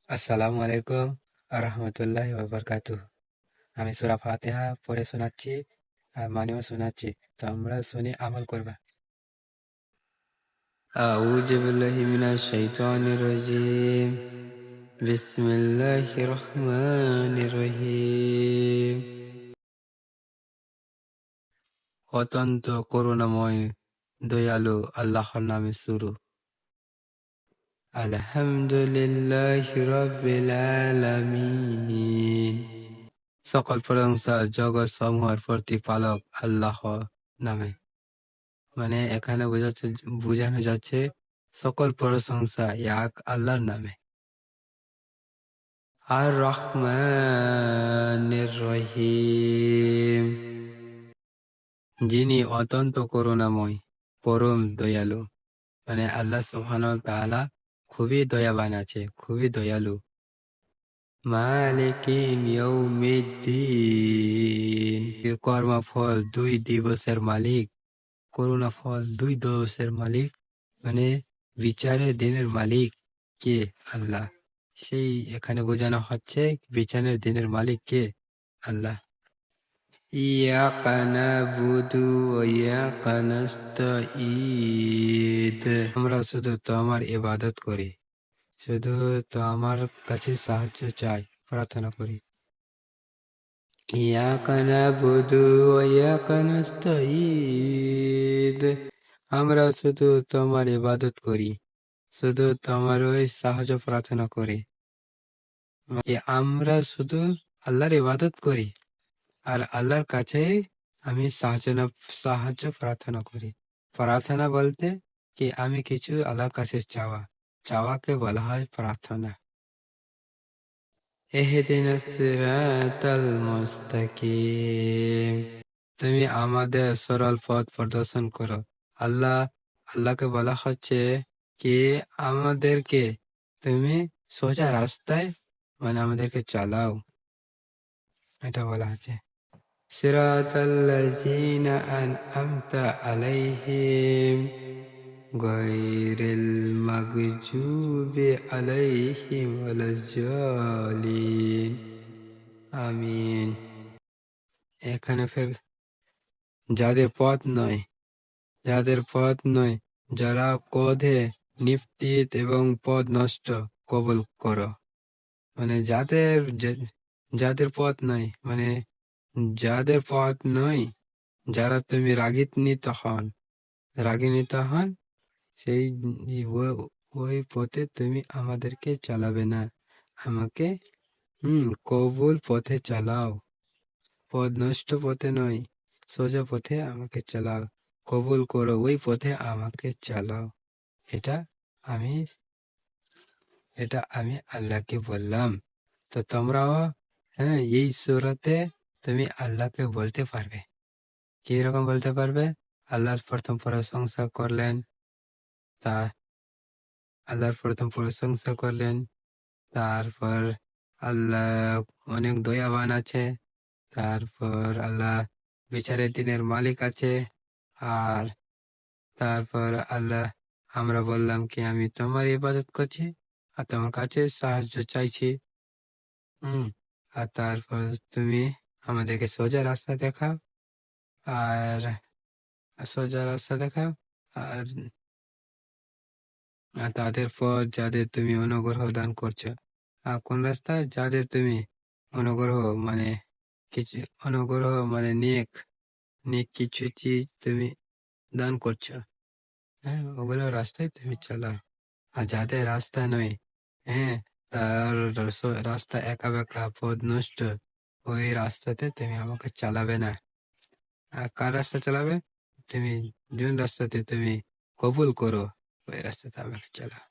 আসসালামু আলাইকুম আরহামতুল্লাহি ওয়াবারকাতুহ। আমি সূরা ফাতিহা পড়ে শোনাচ্ছি আর মানেও শোনাচ্ছি, তোমরা শুনে আমল করবা। আউযু বিল্লাহি মিনাশ শাইতানির রাজিম। বিসমিল্লাহির রহমানির রহিম। অত্যন্ত করুণাময় দয়ালু আল্লাহর নামে শুরু। আলহামদুলিল্লাহি রাব্বিল আলামিন। সকল প্রশংসা জগৎ সমূহের প্রতিপালক আল্লাহ নামে। মানে এখানে বোঝানো যাচ্ছে সকল প্রশংসা এক আল্লাহর নামে। আর রহমানির রহিম, যিনি অত্যন্ত করুণাময় পরম দয়ালু। মানে আল্লাহ সুবহানাহু ওয়া তাআলা খুবই দয়াবান আছে, খুবই দয়ালু। মালিকি ইয়াউমিদ্দিন, কর্মফল 2 দিবসের মালিক, করুণা ফল 2 দিবসের মালিক, মানে বিচারের দিনের মালিক কে? আল্লাহ। সেই এখানে বোঝানো হচ্ছে বিচারের দিনের মালিক কে? আল্লাহ। ইয়াকা নাবুদু ওয়া ইয়াকা নাস্তাঈন, আমরা শুধু তোমার ইবাদত করি, শুধু তোমার কাছে সাহায্য চাই, প্রার্থনা করি। ইয়াকা নাবুদু ওয়া ইয়াকা নাস্তাঈন, আমরা শুধু তোমার ইবাদত করি, শুধু তোমার ওই সাহায্য প্রার্থনা করি। আমরা শুধু আল্লাহর ইবাদত করি আর আল্লাহর কাছে আমি সাহায্য প্রার্থনা করি। প্রার্থনা বলতে কি আমি কিছু আল্লাহর কাছে চাওয়াকে বলা হয় প্রার্থনা। ইহদিনাস সিরাতাল মুস্তাকিম, তুমি আমাদের সরল পথ প্রদর্শন করো। আল্লাহকে বলা হচ্ছে কি আমাদেরকে তুমি সোজা রাস্তায়, মানে আমাদেরকে চালাও, এটা বলা হচ্ছে। সিরাতাল্লাযীনা আন'আমতা আলাইহিম গায়রিল মাগযুবি আলাইহিম ওয়ালাজ-জালিন। আমিন। এখানে ফের যাদের পথ নয়, যারা ক্রোধে নিপতিত এবং পথ নষ্ট, কবুল করো। মানে যাদের পথ নয়, মানে যাদের পথ নয়, যারা তুমি রাগিনীত হন, সেই ওই পথে তুমি আমাদেরকে চালাবে না, আমাকে কবুল পথে চালাও। পথ নষ্ট পথে নয়, সোজা পথে আমাকে চালাও, কবুল করো, ওই পথে আমাকে চালাও। এটা আমি আল্লাহকে বললাম। তো তোমরাও এই সূরাতে তুমি আল্লাহকে বলতে পারবে। কি রকম বলতে পারবে? আল্লাহর প্রথম প্রশংসা করলেন, তারপর আল্লাহ অনেক দয়াবান আছে, তারপর আল্লাহ বিচারের দিনের মালিক আছে, আর তারপর আল্লাহ আমরা বললাম কি আমি তোমার ইবাদত করছি আর তোমার কাছে সাহায্য চাইছি। আর তারপর তুমি আমাদেরকে সোজা রাস্তা দেখাও, আর আর তাদের পর যাদের তুমি অনুগ্রহ দান করছো। আর কোন রাস্তায়? যাদের তুমি অনুগ্রহ মানে নেক কিছু চিজ তুমি দান করছো, ওগুলো রাস্তায় তুমি চালাও। আর যাদের রাস্তা নয়, তার রাস্তা একা বেঁকা, পথ নষ্ট, ওই রাস্তাতে তুমি আমাকে চালাবে না। আর কার রাস্তা চালাবে? তুমি যোন রাস্তাতে তুমি কবুল করো, ওই রাস্তাতে আমাকে চালাও।